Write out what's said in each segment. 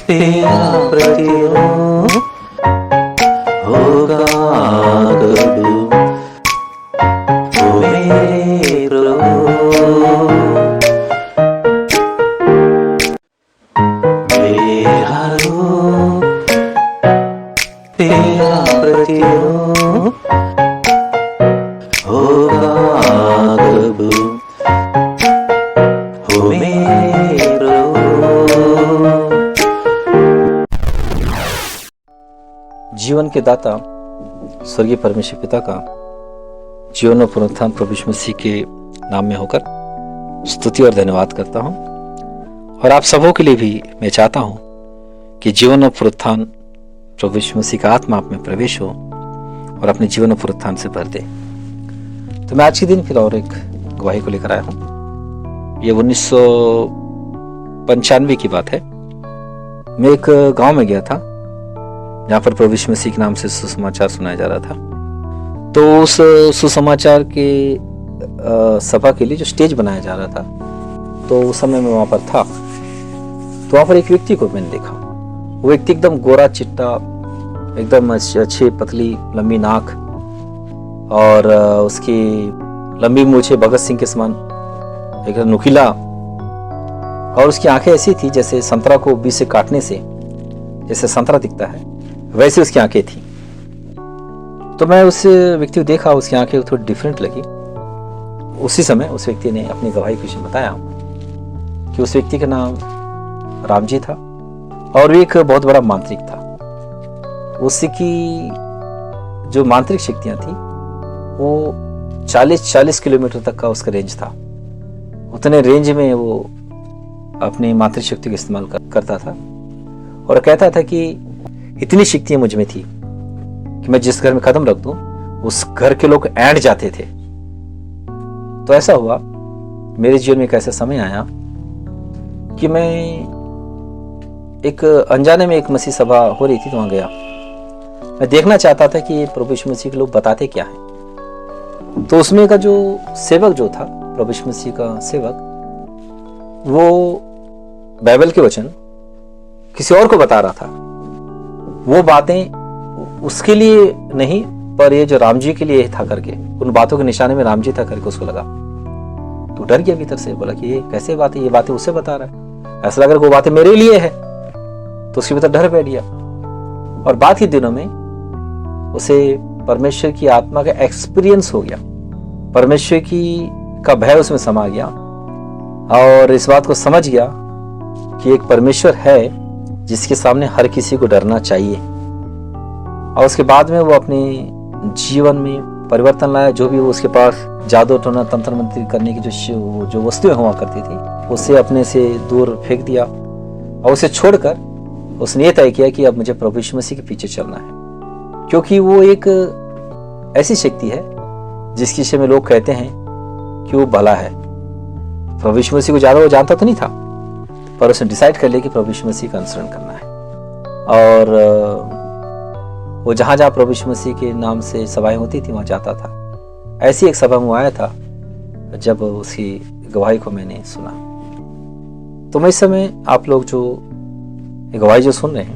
तेरा प्रतिरूप होगा कब ओ मेरे प्रभु। तेरा रूप तेरा प्रतिरूप होगा कब ओ मेरे प्रभु। जीवन के दाता स्वर्गीय परमेश्वर पिता का जीवन और पुनरुत्थान प्रभु यीशु मसीह के नाम में होकर स्तुति और धन्यवाद करता हूं। और आप सबों के लिए भी मैं चाहता हूं कि जीवन और पुनरुत्थान प्रभु यीशु मसीह का आत्मा आप में प्रवेश हो और अपने जीवन और पुनरुत्थान से भर दे। तो मैं आज के दिन फिर और एक गवाही को लेकर आया हूं। ये 1995 की बात है। मैं एक गांव में गया था जहाँ पर प्रभु यीशु मसीह के नाम से सुसमाचार सुनाया जा रहा था। तो उस सुसमाचार के सभा के लिए जो स्टेज बनाया जा रहा था, तो उस समय मैं वहाँ पर था। तो वहाँ पर एक व्यक्ति को मैंने देखा। वो व्यक्ति एकदम गोरा चिट्टा, एकदम अच्छी पतली लंबी नाक और उसकी लंबी मूछें भगत सिंह के समान, एकदम नुकीला, और उसकी आंखें ऐसी थी जैसे संतरा को बीच से काटने से जैसे संतरा दिखता है, वैसे उसकी आंखें थी। तो मैं उस व्यक्ति को देखा, उसकी आंखें थोड़ी डिफरेंट लगी। उसी समय उस व्यक्ति ने अपनी गवाही कुछ बताया कि उस व्यक्ति का नाम राम जी था और वो एक बहुत बड़ा मांत्रिक था। उसकी जो मांत्रिक शक्तियां थी वो 40 किलोमीटर तक का उसका रेंज था। उतने रेंज में वो अपनी मांत्रिक शक्ति का इस्तेमाल करता था और कहता था कि इतनी शक्तियां मुझ में थी कि मैं जिस घर में कदम रख दूं उस घर के लोग ऐंठ जाते थे। तो ऐसा हुआ, मेरे जीवन में एक ऐसा समय आया कि मैं एक अनजाने में एक मसीह सभा हो रही थी, तो वहां गया। मैं देखना चाहता था कि प्रभु यीशु मसीह के लोग बताते क्या है। तो उसमें का जो सेवक जो था, प्रभु यीशु मसीह का सेवक, वो बाइबल के वचन किसी और को बता रहा था। वो बातें उसके लिए नहीं, पर ये जो राम जी के लिए था करके, उन बातों के निशाने में राम जी था करके उसको लगा। तो डर गया भीतर से, बोला कि ये कैसे बातें, ये बातें उसे बता रहा है। ऐसा लगा वो बातें मेरे लिए है। तो उसके भीतर डर बैठ गया। और बाद के दिनों में उसे परमेश्वर की आत्मा का एक्सपीरियंस हो गया, परमेश्वर की का भय उसमें समा गया और इस बात को समझ गया कि एक परमेश्वर है जिसके सामने हर किसी को डरना चाहिए। और उसके बाद में वो अपने जीवन में परिवर्तन लाया। जो भी वो उसके पास जादू टोना तंत्र मंत्र करने की जो वस्तुएं हुआ करती थी, उसे अपने से दूर फेंक दिया और उसे छोड़कर उसने ये तय किया कि अब मुझे प्रभु यीशु मसीह के पीछे चलना है, क्योंकि वो एक ऐसी शक्ति है जिसके विषय में लोग कहते हैं कि वो भला है। प्रभु यीशु मसीह को ज्यादा वो जानता तो नहीं था, पर उसने डिसाइड कर लिया कि प्रभु यीशु मसीह का अनुसरण करना है। और वो जहां जहां प्रभु यीशु मसीह के नाम से सभाएं होती थी वहां जाता था। ऐसी एक सभा में आया था जब उसकी गवाही को मैंने सुना। तो मैं इस समय आप लोग जो गवाही जो सुन रहे हैं,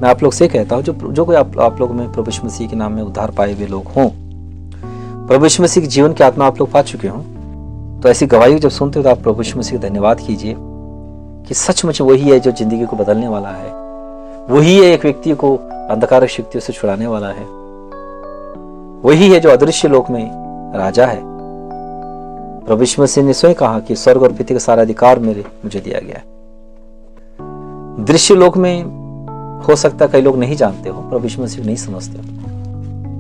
मैं आप लोग से कहता हूं, जो कोई आप लोग में प्रभु यीशु मसीह के नाम में उद्धार पाए हुए लोग हों, प्रभु यीशु मसीह के जीवन की आत्मा आप लोग पा चुके हों, तो ऐसी गवाही जब सुनते हो तो आप प्रभु यीशु मसीह का धन्यवाद कीजिए कि सचमुच वही है जो जिंदगी को बदलने वाला है। वही है एक व्यक्ति को अंधकार शक्तियों से छुड़ाने वाला है। वही है जो अदृश्य लोक में राजा है। प्रभु यीशु मसीह ने स्वयं कहा कि स्वर्ग और पृथ्वी का सारा अधिकार मुझे दिया गया है। दृश्य लोक में हो सकता कई लोग नहीं जानते हो, प्रभु यीशु मसीह नहीं समझते हो,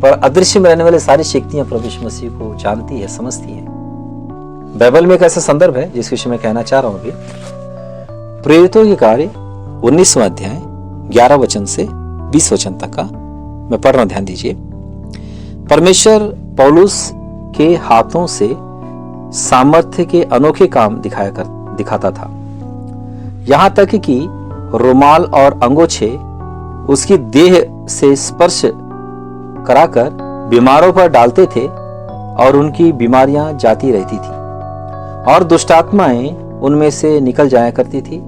पर अदृश्य में रहने वाले सारी शक्तियां प्रभु यीशु मसीह को जानती है, समझती है। बाइबल में एक ऐसा संदर्भ है जिसके विषय में कहना चाह रहा हूं अभी। प्रेरितों के कार्य 19वां अध्याय 11 वचन से 20 वचन तक का मैं पढ़ रहा हूं, ध्यान दीजिए। परमेश्वर पौलुस के हाथों से सामर्थ्य के अनोखे काम दिखाता था, यहां तक कि रुमाल और अंगोछे उसकी देह से स्पर्श कराकर बीमारों पर डालते थे और उनकी बीमारियां जाती रहती थी और दुष्टात्माएं उनमें से निकल जाया करती थी।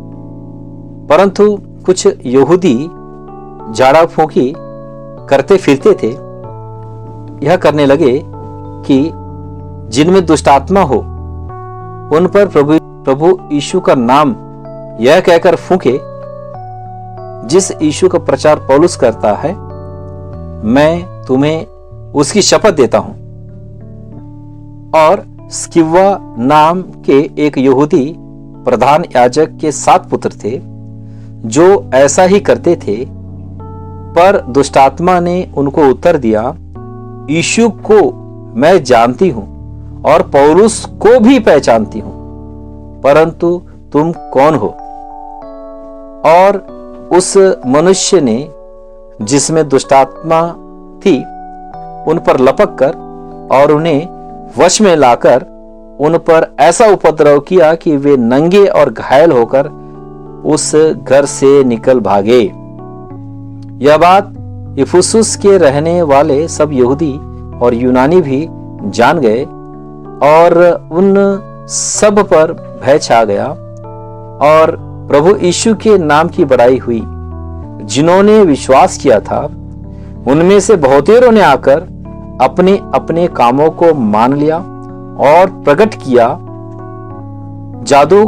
परंतु कुछ यहूदी झाड़ा फूंकी करते फिरते थे, यह करने लगे कि जिनमें दुष्ट आत्मा हो उन पर प्रभु यीशु का नाम यह कहकर फूंके, जिस यीशु का प्रचार पौलुस करता है, मैं तुम्हें उसकी शपथ देता हूं। और स्किवा नाम के एक यहूदी प्रधान याजक के 7 पुत्र थे जो ऐसा ही करते थे, पर दुष्टात्मा ने उनको उत्तर दिया, यीशु को मैं जानती हूं और पौलुस को भी पहचानती हूं, परंतु तुम कौन हो? और उस मनुष्य ने जिसमें दुष्टात्मा थी उन पर लपक कर और उन्हें वश में लाकर उन पर ऐसा उपद्रव किया कि वे नंगे और घायल होकर उस घर से निकल भागे। यह बात इफुसुस के रहने वाले सब यहूदी और यूनानी भी जान गए और उन सब पर भय छा गया और प्रभु यीशु के नाम की बड़ाई हुई। जिन्होंने विश्वास किया था उनमें से बहुतेरों ने आकर अपने अपने कामों को मान लिया और प्रकट किया। जादू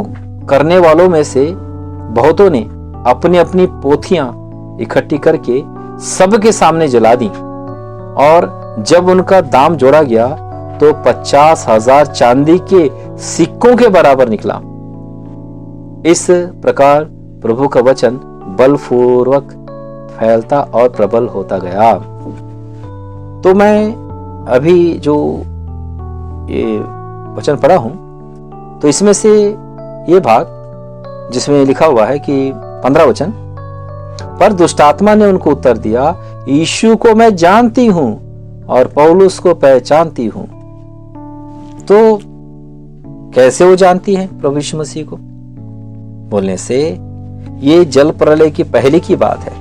करने वालों में से बहुतों ने अपनी अपनी पोथियां इकट्ठी करके सबके सामने जला दी, और जब उनका दाम जोड़ा गया तो 50,000 चांदी के सिक्कों के बराबर निकला। इस प्रकार प्रभु का वचन बलपूर्वक फैलता और प्रबल होता गया। तो मैं अभी जो ये वचन पढ़ा हूं, तो इसमें से ये भाग जिसमें लिखा हुआ है कि 15 वचन, पर दुष्टात्मा ने उनको उत्तर दिया, यीशु को मैं जानती हूं और पौलुस को पहचानती हूं। तो कैसे वो जानती है प्रभु यीशु मसीह को? बोलने से ये जल प्रलय की पहले की बात है,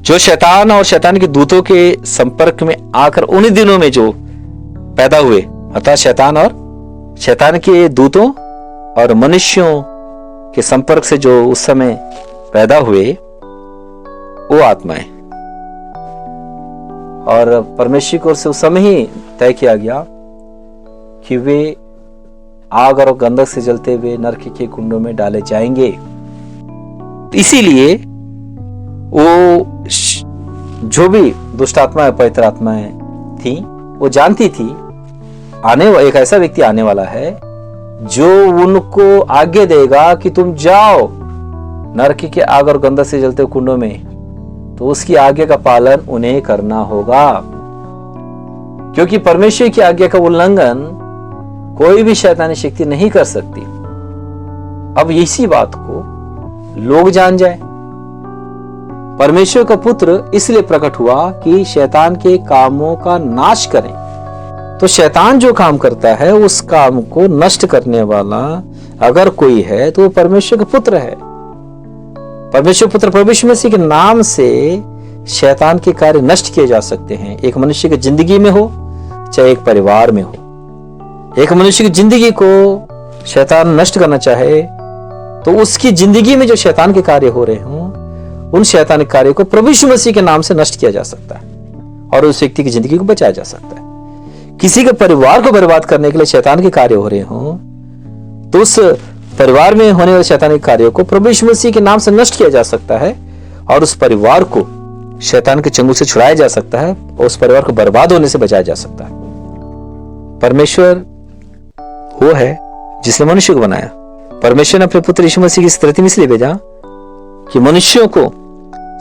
जो शैतान और शैतान के दूतों के संपर्क में आकर उन्हीं दिनों में जो पैदा हुए, अर्थात शैतान और शैतान के दूतों और मनुष्यों के संपर्क से जो उस समय पैदा हुए, वो आत्माएं, और परमेश्वर की ओर से उस समय ही तय किया गया कि वे आग और गंधक से जलते हुए नरक के कुंडों में डाले जाएंगे। इसीलिए वो जो भी दुष्ट आत्माएं पवित्र आत्माएं थी, वो जानती थी एक ऐसा व्यक्ति आने वाला है जो उनको आज्ञा देगा कि तुम जाओ नरक के आग और गंधक से जलते कुंडों में। तो उसकी आज्ञा का पालन उन्हें करना होगा, क्योंकि परमेश्वर की आज्ञा का उल्लंघन कोई भी शैतानी शक्ति नहीं कर सकती। अब इसी बात को लोग जान जाए। परमेश्वर का पुत्र इसलिए प्रकट हुआ कि शैतान के कामों का नाश करें। तो शैतान जो काम करता है उस काम को नष्ट करने वाला अगर कोई है तो वो परमेश्वर का पुत्र है। परमेश्वर पुत्र प्रभु यीशु मसीह के नाम से शैतान के कार्य नष्ट किए जा सकते हैं। एक मनुष्य की जिंदगी में हो चाहे एक परिवार में हो, एक मनुष्य की जिंदगी को शैतान नष्ट करना चाहे तो उसकी जिंदगी में जो शैतान के कार्य हो रहे हों, उन शैतानिक कार्य को प्रभु यीशु मसीह के नाम से नष्ट किया जा सकता है और उस व्यक्ति की जिंदगी को बचाया जा सकता है। किसी के परिवार को बर्बाद करने के लिए शैतान के कार्य हो रहे हों तो उस परिवार में होने वाले शैतानिक कार्यों को प्रभु यीशु मसीह के नाम से नष्ट किया जा सकता है और उस परिवार को शैतान के चंगुल से छुड़ाया जा सकता है और उस परिवार को बर्बाद होने से बचाया जा सकता है। परमेश्वर वो है जिसने मनुष्य को बनाया। परमेश्वर ने अपने पुत्र यीशु मसीह की इस धरती में इसलिए भेजा कि मनुष्यों को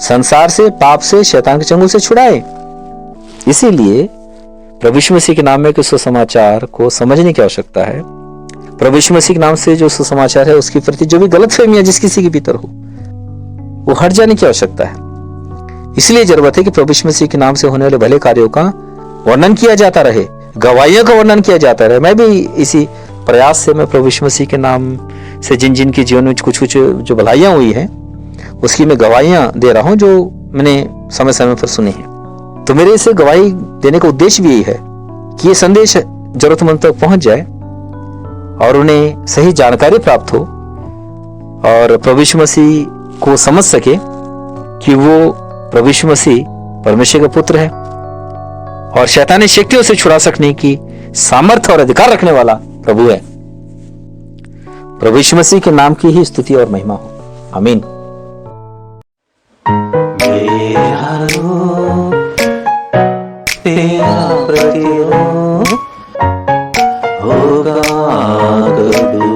संसार से, पाप से, शैतान के चंगुल से छुड़ाए। इसीलिए प्रभु यीशु मसीह के नाम में सुसमाचार को समझने की आवश्यकता है। प्रभु यीशु मसीह के नाम से जो सुसमाचार है उसके प्रति जो भी गलतफहमियां जिस किसी के भीतर हो वो हट जाने की आवश्यकता है। इसलिए जरूरत है कि प्रभु यीशु मसीह के नाम से होने वाले भले कार्यों का वर्णन किया जाता रहे, गवाहियों का वर्णन किया जाता रहे। मैं भी इसी प्रयास से मैं प्रभु यीशु मसीह के नाम से जिन जिन के जीवन में कुछ कुछ जो भलाइयां हुई है उसकी मैं गवाहियां दे रहा हूं जो मैंने समय समय पर सुनी है। तो मेरे इसे गवाही देने का उद्देश्य भी यही है कि ये संदेश जरूरतमंद तक पहुंच जाए और उन्हें सही जानकारी प्राप्त हो और प्रभु यीशु मसीह को समझ सके कि वो प्रभु यीशु मसीह परमेश्वर का पुत्र है और शैतानी शक्तियों से छुड़ा सकने की सामर्थ्य और अधिकार रखने वाला प्रभु है। प्रभु यीशु मसीह के नाम की ही स्तुति और महिमा हो। आमीन। मेरा रूप तेरा प्रतिरूप होगा कबू,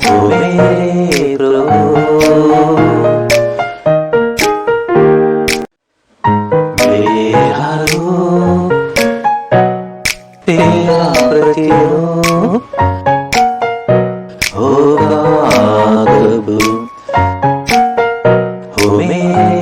ओ मेरे प्रभु। मेरा रूप तेरा प्रतिरूप होगा कबू, ओ मेरे